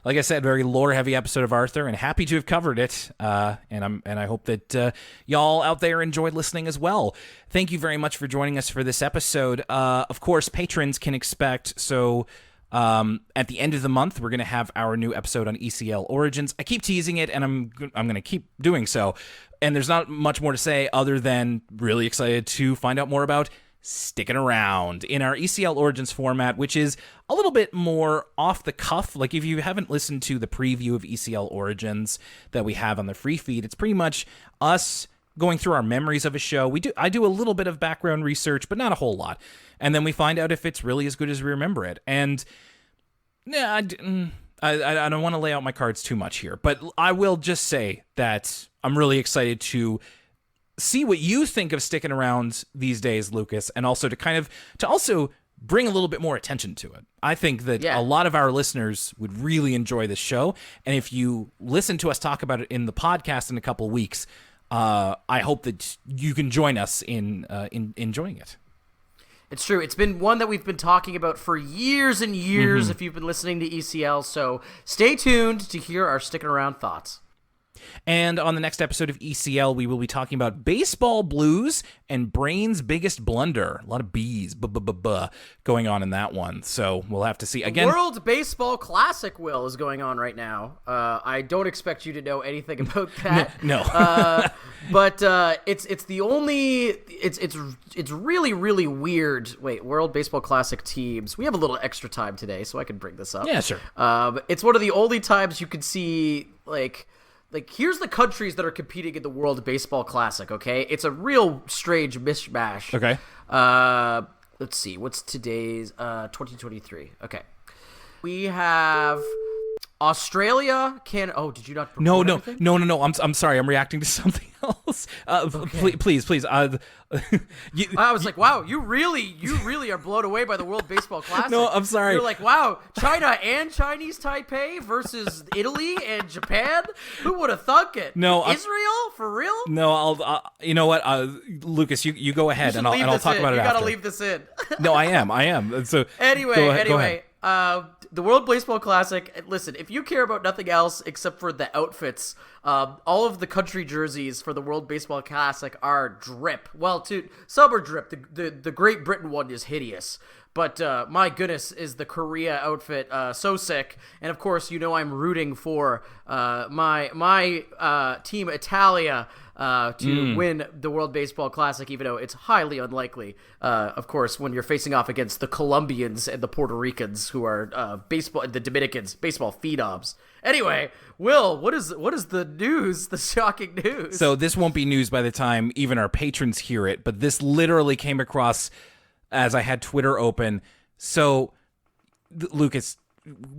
Speaker 1: Like I said, very lore-heavy episode of Arthur, and happy to have covered it. And I hope that y'all out there enjoyed listening as well. Thank you very much for joining us for this episode. Of course, patrons can expect at the end of the month, we're going to have our new episode on ECL Origins. I keep teasing it, and I'm going to keep doing so. And there's not much more to say other than really excited to find out more about sticking around in our ECL Origins format, which is a little bit more off the cuff. Like if you haven't listened to the preview of ECL Origins that we have on the free feed, it's pretty much us going through our memories of a show. I do a little bit of background research, but not a whole lot. And then we find out if it's really as good as we remember it. And I don't want to lay out my cards too much here, but I will just say that I'm really excited to see what you think of sticking around these days, Lucas, and also to also bring a little bit more attention to it. I think that a lot of our listeners would really enjoy this show, and if you listen to us talk about it in the podcast in a couple of weeks, I hope that you can join us in enjoying it.
Speaker 2: It's true. It's been one that we've been talking about for years and years if you've been listening to ECL, so stay tuned to hear our sticking around thoughts.
Speaker 1: And on the next episode of ECL, we will be talking about baseball blues and Brain's biggest blunder. A lot of B's going on in that one. So we'll have to see. Again,
Speaker 2: World Baseball Classic, Will, is going on right now. I don't expect you to know anything about that.
Speaker 1: No.
Speaker 2: But it's the only it's really, really weird. Wait, World Baseball Classic teams. We have a little extra time today, so I can bring this up.
Speaker 1: Yeah, sure.
Speaker 2: It's one of the only times you can see like here's the countries that are competing in the World Baseball Classic, okay? It's a real strange mishmash.
Speaker 1: Okay.
Speaker 2: Let's see. What's today's 2023? Okay. We have Australia, did you not?
Speaker 1: No. I'm sorry. I'm reacting to something else. Okay. Please.
Speaker 2: I was like, wow, you really are blown away by the World Baseball Classic.
Speaker 1: No, I'm sorry.
Speaker 2: You're like, wow, China and Chinese Taipei versus Italy and Japan. Who would have thunk it?
Speaker 1: No,
Speaker 2: Israel for real?
Speaker 1: No, I'll. You know what, Lucas, you go ahead and I'll talk about it after.
Speaker 2: You gotta leave this in.
Speaker 1: No, I am. So
Speaker 2: anyway. The World Baseball Classic, listen, if you care about nothing else except for the outfits, all of the country jerseys for the World Baseball Classic are drip. Well, some are drip. The Great Britain one is hideous. But my goodness, is the Korea outfit so sick. And of course, I'm rooting for my team Italia to win the World Baseball Classic, even though it's highly unlikely, of course, when you're facing off against the Colombians and the Puerto Ricans, who are the Dominicans, baseball phenoms. Anyway, Will, what is the news, the shocking news?
Speaker 1: So this won't be news by the time even our patrons hear it, but this literally came across as I had Twitter open. So, Lucas,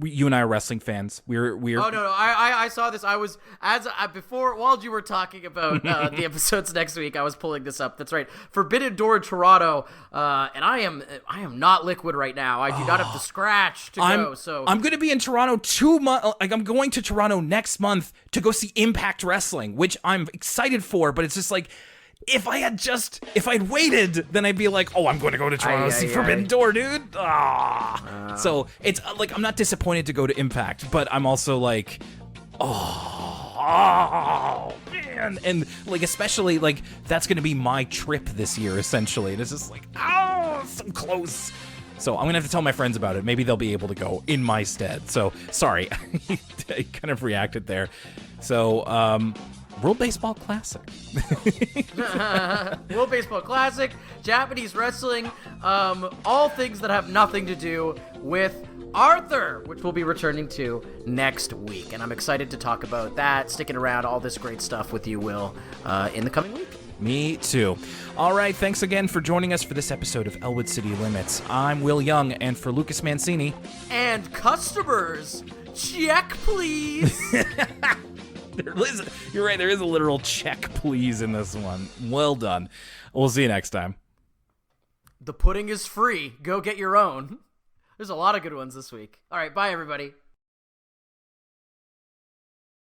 Speaker 1: you and I are wrestling fans. We're.
Speaker 2: Oh no! I saw this. I was while you were talking about the episodes next week. I was pulling this up. That's right. Forbidden Door Toronto, and I am not liquid right now. I do not have the scratch to go. So
Speaker 1: I'm going to be in Toronto 2 months. Like I'm going to Toronto next month to go see Impact Wrestling, which I'm excited for. But it's just like, if I'd waited, then I'd be like, oh, I'm going to go to Toronto to see Forbidden Door, dude. So it's like, I'm not disappointed to go to Impact, but I'm also like, oh man. And like, especially like, that's going to be my trip this year, essentially. And it's just like, oh, so close. So I'm going to have to tell my friends about it. Maybe they'll be able to go in my stead. So sorry, I kind of reacted there. So, World Baseball Classic.
Speaker 2: World Baseball Classic, Japanese wrestling, all things that have nothing to do with Arthur, which we'll be returning to next week. And I'm excited to talk about that, sticking around, all this great stuff with you, Will, in the coming week.
Speaker 1: Me too. All right, thanks again for joining us for this episode of Elwood City Limits. I'm Will Young, and for Lucas Mancini.
Speaker 2: And customers, check please.
Speaker 1: You're right, there is a literal check please in this one. Well done. We'll see you next time.
Speaker 2: The pudding is free. Go get your own. There's a lot of good ones this week. All right, bye everybody.